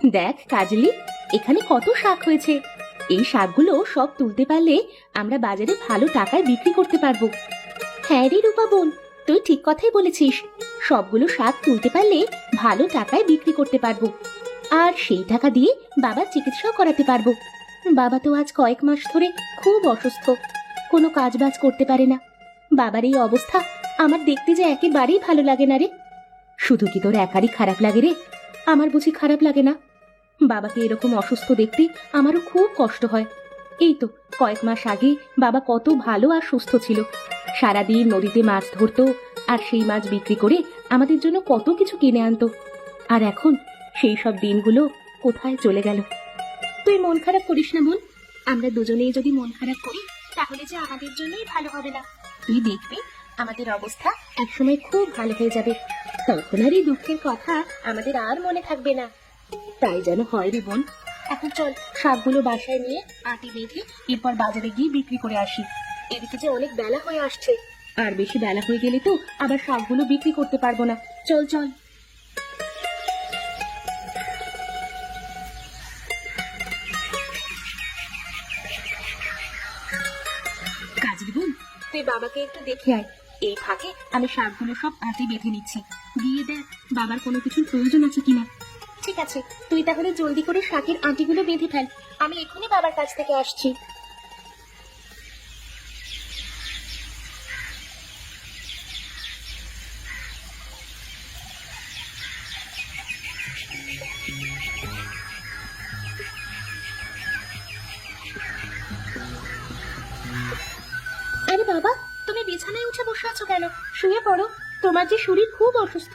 দেখ কাজলি, এখানে কত শাক হয়েছে। এই শাকগুলো সব তুলতে পারলে আমরা বাজারে ভালো টাকায় বিক্রি করতে পারবো। হ্যাঁ রে রূপা বোন, তুই ঠিক কথাই বলেছিস। সবগুলো শাক তুলতে পারলে ভালো টাকায় বিক্রি করতে পারবো, আর সেই টাকা দিয়ে বাবার চিকিৎসাও করাতে পারবো। বাবা তো আজ কয়েক মাস ধরে খুব অসুস্থ, কোনো কাজ বাজ করতে পারে না। বাবার এই অবস্থা আমার দেখতে যে একেবারেই ভালো লাগে না রে। শুধু কি তোর একারই খারাপ লাগে রে? আমার বুঝি খারাপ লাগে না? বাবাকে এরকম অসুস্থ দেখতে আমারও খুব কষ্ট হয়। এই তো কয়েক মাস আগে বাবা কত ভালো আর সুস্থ ছিল, সারাদিন নদীতে মাছ ধরতো, আর সেই মাছ বিক্রি করে আমাদের জন্য কত কিছু কিনে আনতো। আর এখন সেই সব দিনগুলো কোথায় চলে গেল। তুই মন খারাপ করিস না বোন, আমরা দুজনেই যদি মন খারাপ করি তাহলে যে আমাদের জন্যই ভালো হবে না। তুই দেখবি আমাদের অবস্থা একসময় খুব ভালো হয়ে যাবে, তখন আর এই দুঃখের কথা আমাদের আর মনে থাকবে না। তাই যেন হয় রে বোন। এখন চল শাকগুলো বাসায় নিয়ে আটি বেঁধে এরপর বাজারে গিয়ে বিক্রি করে আসি। এদিকে যে অনেক বেলা হয়ে আসছে, আর বেশি বেলা হয়ে গেলে তো আবার শাকগুলো বিক্রি করতে পারবো না। চল চল। কাজের বোন, তুই বাবাকে একটু দেখে আয়। এই ফাঁকে আমি শাকগুলো সব আটি বেঁধে নিচ্ছি, গিয়ে দেখ বাবার কোনো কিছুর প্রয়োজন আছে কিনা। ঠিক আছে, তুই তাহলে জলদি করে শাকের আটিগুলো বেঁধে ফেল, আমি এখনই বাবার কাছ থেকে আসছি। আরে বাবা, তুমি বিছানায় উঠে বসে আছো কেন? শুয়ে পড়ো, তোমার যে শরীর খুব অসুস্থ।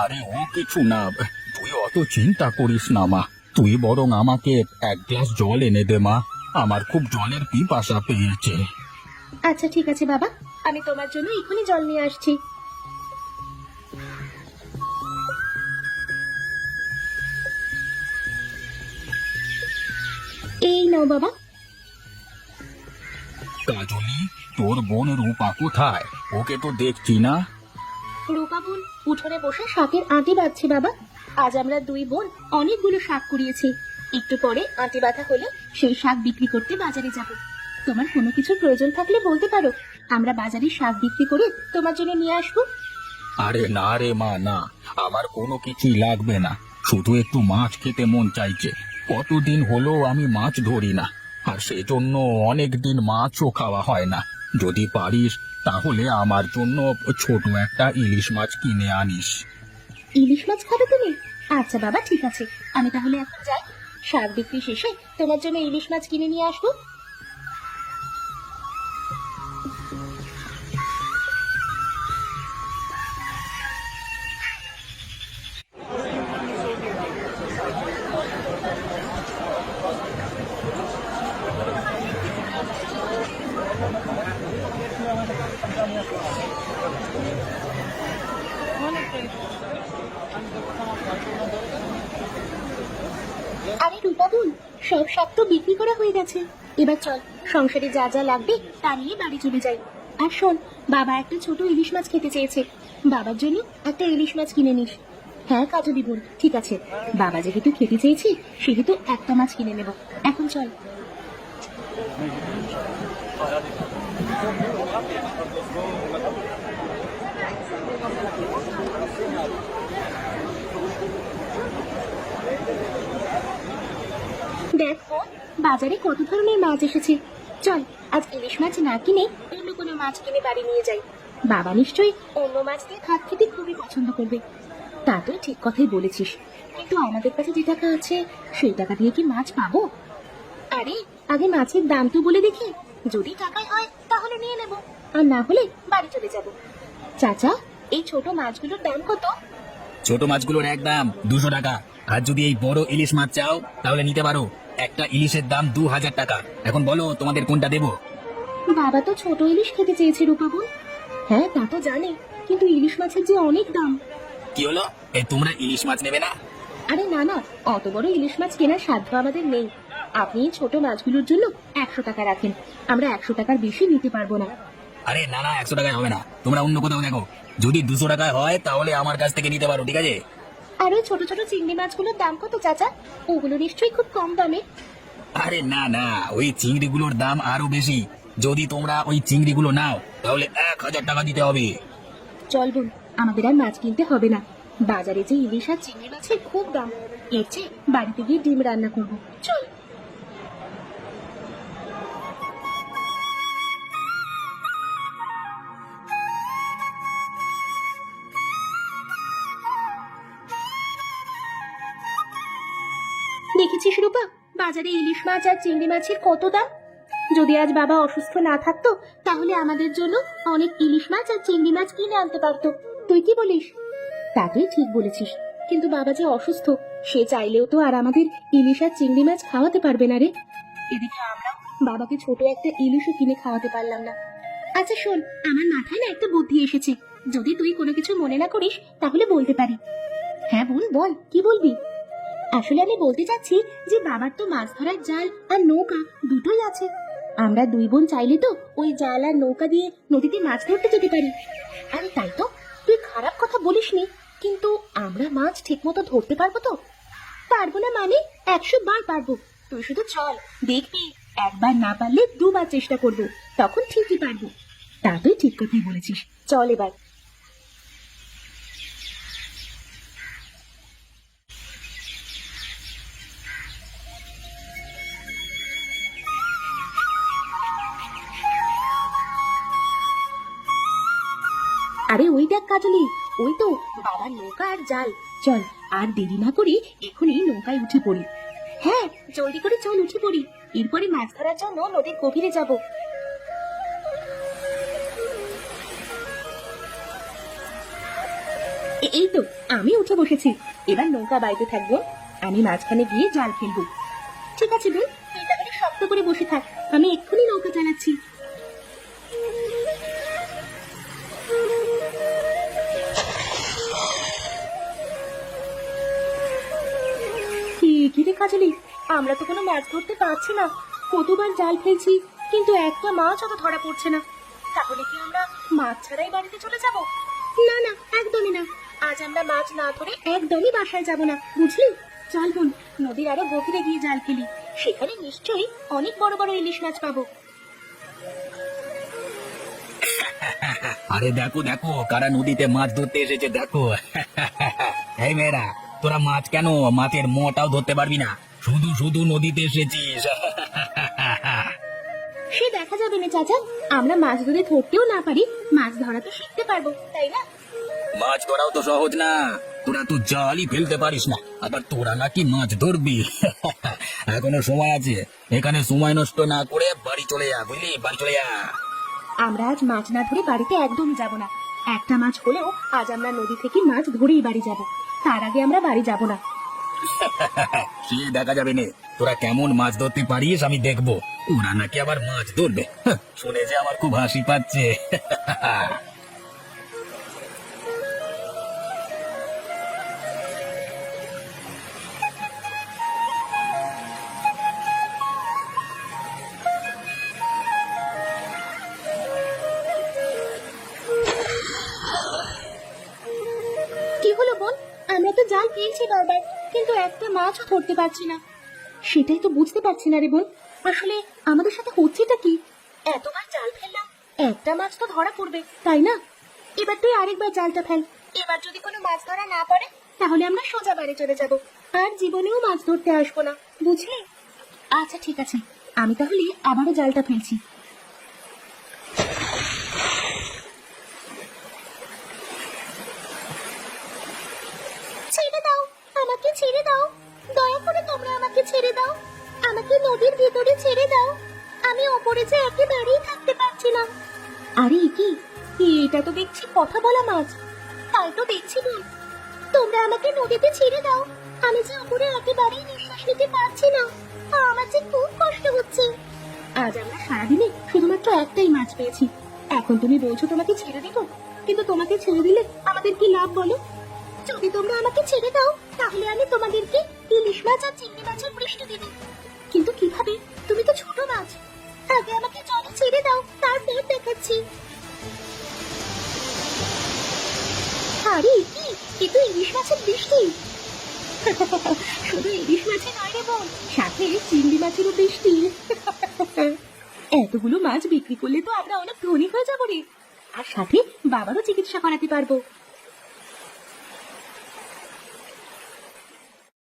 আরে ও কিছু না, তুই অত চিন্তা করিস না মা। তুই বরং আমাকে এক গ্লাস জল এনে দে মা, আমার খুব জলের পিপাসা পেয়েছে। আচ্ছা ঠিক আছে বাবা, আমি তোমার জন্য এখনই জল নিয়ে আসছি। এই নাও বাবা। কাজলি, তোর বোন রূপা কোথায়? ওকে তো দেখছি না। রূপা বোন উঠোনে বসে শাকের আটি বাঁধছে বাবা। আজ আমরা দুই বোন অনেকগুলো শাক কুড়িয়েছি, একটু পরে আটি বাঁধা হলে সেই শাক বিক্রি করতে বাজারে যাব। তোমার কোনো কিছুর প্রয়োজন থাকলে বলতে পারো, আমরা বাজারে শাক বিক্রি করে তোমার জন্য নিয়ে আসবো। আরে না রে মা, না, আমার কোনো কিছুই লাগবে না। শুধু একটু মাছ খেতে মন চাইছে। কতদিন হলো আমি মাছ ধরি না, আর সেজন্য অনেক দিন মাছও খাওয়া হয় না। যদি পারিস তাহলে আমার জন্য ছোট একটা ইলিশ মাছ কিনে আনিস। ইলিশ মাছ খাবে তুমি? আচ্ছা বাবা ঠিক আছে, আমি তাহলে এখন যাই, শাক বিক্রি শেষে তোমার জন্য ইলিশ মাছ কিনে নিয়ে আসবো। আরে রূপা বোন, সব শাক তো বিক্রি করা হয়ে গেছে। এবার চল সংসারে যা যা লাগবে তা নিয়ে বাড়ি চলে যাই। আর শোন, বাবা একটা ছোট ইলিশ মাছ খেতে চেয়েছে, বাবার জন্য একটা ইলিশ মাছ কিনে নিস। হ্যাঁ কাজলি বোন, ঠিক আছে, বাবা যেহেতু খেতে চেয়েছি সেহেতু একটা মাছ কিনে নেব। এখন চল। দেখ বোন, বাজারে কত ধরনের মাছ এসেছে। চল আজ ইলিশ মাছ না কিনে অন্য কোনো মাছ কিনে বাড়ি নিয়ে যাই। বাবা নিশ্চয়ই অন্য মাছ দিয়ে ভাত খেতে খুবই পছন্দ করবে। তা তুই ঠিক কথাই বলেছিস, কিন্তু আমাদের কাছে যে টাকা আছে সেই টাকা দিয়ে কি মাছ পাবো? আরে আগে মাছের দাম তো বলে দেখি, যদি টাকায় হয় তাহলে নিয়ে নেব, আর না হলে বাড়ি চলে যাব। চাচা, এই ছোট মাছগুলোর দাম কত? ছোট মাছগুলোর একদম 200 টাকা। আর যদি এই বড় ইলিশ মাছ চাও তাহলে নিতে পারো। একটা ইলিশের দাম 2000 টাকা। এখন বলো তোমাদের কোনটা দেবো? বাবা তো ছোট ইলিশ খেতে চেয়েছে রূপা বোন। হ্যাঁ তা তো জানি, কিন্তু ইলিশ মাছের যে অনেক দাম। কি হলো, তোমরা ইলিশ মাছ নেবে না? আরে না না, অত বড় ইলিশ মাছ কেনার সাধ্য আমাদের নেই। আপনি এই ছোট মাছগুলোর জন্য 100 টাকা রাখেন, আমরা 100 টাকার বেশি নিতে পারবো না। আরে না না, 100 টাকায় হবে না, তোমরা অন্য কোথাও দেখো। যদি 200 টাকায় হয় তাহলে আমার কাছ থেকে নিতে পারো, ঠিক আছে? আর ওই ছোট ছোট চিংড়ি মাছগুলোর দাম কত চাচা? ওগুলো নিশ্চয়ই খুব কম দামে। আরে না না, ওই চিংড়িগুলোর দাম আরো বেশি। যদি তোমরা ওই চিংড়িগুলো নাও তাহলে 1,000 টাকা দিতে হবে। চল বোন, আমাদের আর মাছ কিনতে হবে না। বাজারে যে ইলিশ আর চিংড়ি মাছের খুব দাম, এর চেয়ে বাড়িতে গিয়ে ডিম রান্না করবো। চল। দেখেছিস রূপা, বাজারে ইলিশ মাছ আর চিংড়ি মাছের কত দাম। যদি আজ বাবা অসুস্থ না থাকতো তাহলে আমাদের জন্য অনেক ইলিশ মাছ আর চিংড়ি মাছ কিনে আনতে পারতো। তুই কি বলিস? তা তুই ঠিক বলেছিস, কিন্তু বাবা যে অসুস্থ, সে চাইলেও তো আর আমাদের ইলিশ আর চিংড়ি মাছ খাওয়াতে পারবে না রে। এদিকে আমরা বাবাকে ছোট একটা ইলিশও কিনে খাওয়াতে পারলাম না। আচ্ছা শোন, আমার মাথায় না একটা বুদ্ধি এসেছে, যদি তুই কোনো কিছু মনে না করিস তাহলে বলতে পারি। হ্যাঁ বোন, বল, কি বলবি? আসলে আমি বলতে চাচ্ছি যে বাবার তো মাছ ধরার জাল আর নৌকা দুটোই আছে। আমরা দুই বোন চাইলে তো ওই জাল আর নৌকা দিয়ে নদীতে মাছ ধরতে যেতে পারি। আরে তাই তো, তুই খারাপ কথা বলিসনি, কিন্তু আমরা মাছ ঠিক মতো ধরতে পারবো তো? পারবো না মানে 100 বার পারবো। তুই শুধু চল, দেখবি একবার না পারলে দুবার চেষ্টা করবো, তখন ঠিকই পারবো। তা তুই ঠিক কথাই বলেছিস, চল এবার। আরে ওই দেখ কাজলি, ওই তো বাবার নৌকা আর জাল। চল, আর দেরি না করে এখনই নৌকায় উঠে পড়ি। হ্যাঁ, জলদি করে চল, উঠে পড়ি। এরপরে মাছ ধরার জন্য নদীর গভীরে যাব। এই তো আমি উঠে বসেছি, এবার নৌকা বাইতে থাকবো, আমি মাঝখানে গিয়ে জাল ফেলবো। ঠিক আছে বোন, তুই তাহলে শক্ত করে বসে থাক, আমি এক্ষুনি নৌকা চালাচ্ছি। কি রে কাজলি, আমরা তো কোনো মাছ ধরতে পারছি না। কতবার জাল ফেলছি, কিন্তু একটা মাছও তো ধরা পড়ছে না। তাহলে কি আমরা মাছ ছাড়াই বাড়িতে চলে যাব? না না, একদমই না। আজ আমরা মাছ না ধরে একদমই বাসায় যাব না, বুঝলি? চল বোন, নদীর আরো গভীরে গিয়ে জাল ফেলি, সেখানে নিশ্চয়ই অনেক বড় বড় ইলিশ মাছ পাবো। আরে দেখো দেখো, কারা নদীতে মাছ ধরতে এসেছে দেখো। এই মেয়েরা, তোরা মাছ কেন, মাছের মোটাও ধরতে পারবি না, শুধু শুধু নদীতে এসেছিস। সে দেখা যাবে না চাচা, আমরা মাছ ধরে ধরতেও না পারি, মাছ ধরা তো শিখতে পারবো, তাই না? মাছ ধরাও তো সহজ না, তোরা তো জালই ফেলতে পারিস না, আবার তোরা নাকি মাছ ধরবি। এখনো সময় আছে, এখানে সময় নষ্ট না করে বাড়ি চলে যা, বুঝলি? বাড়ি চলে যা। আমরা আজ মাছ না ধরে বাড়িতে একদমই যাব না। একটা মাছ হলেও আজ আমরা নদী থেকে মাছ ধরেই বাড়ি যাব, তার আগে আমরা বাড়ি যাব না। সে দেখা যাবে নে, তোরা কেমন মাছ ধরতে পারিস আমি দেখবো। ওরা নাকি আবার মাছ ধরবে, শুনে যে আমার খুব হাসি পাচ্ছে। কি হলো বোন, আমরা তো জাল ফেলছি বারবার, কিন্তু একটা মাছও ধরতে পারছি না। সেটাই তো বুঝতে পারছি না রে বোন, আসলে আমাদের সাথে হচ্ছেটা কি? এতবার জাল ফেললাম, একটা মাছ তো ধরা পড়বে, তাই না? এবার তুই আরেকবার জালটা ফেল, এবার যদি কোনো মাছ ধরা না পড়ে তাহলে আমরা সোজা বাড়ি চলে যাব, আর জীবনেও মাছ ধরতে আসবো না, বুঝলি? আচ্ছা ঠিক আছে, আমি তাহলে আবারও জালটা ফেলছি। ছেড়ে দাও, আমাকে ছেড়ে দাও, দয়া করে তোমরা আমাকে ছেড়ে দাও, আমাকে নদীর ভিতরে ছেড়ে দাও, আমি ওপরে যে একেবারেই থাকতে পারছি না। আরে কি, এটা তো দেখছি কথা বলা মাছ। তাই তো দেখছি বোন, তোমরা আমাকে নদীতে ছেড়ে দাও, আমি যে ওপরে একেবারেই নিঃশ্বাস নিতে পারছি না, আমার যে খুব কষ্ট হচ্ছে। আজ আমরা সারাদিনে শুধুমাত্র একটাই মাছ পেয়েছি, এখন তুমি বলছো তোমাকে ছেড়ে দেবো, কিন্তু তোমাকে ছেড়ে দিলে আমাদের কি লাভ বলো? যদি তোমরা আমাকে ছেড়ে দাও তাহলে আমি তোমাদেরকে ইলিশ মাছ আর চিংড়ি মাছের বৃষ্টি দেব, কিন্তু কিভাবে? তুমি তো ছোট মাছ, আগে আমাকে জলে ছেড়ে দাও, তারপর দেখাচ্ছি। আরে কি, কিন্তু ইলিশ মাছের বৃষ্টি। শুধু ইলিশ মাছে নয় রে বোন, সাথে চিংড়ি মাছেরও বৃষ্টি। এতগুলো মাছ বিক্রি করলে তো আমরা অনেক ধনী হয়ে যাবো রে, আর সাথে বাবারও চিকিৎসা করাতে পারবো।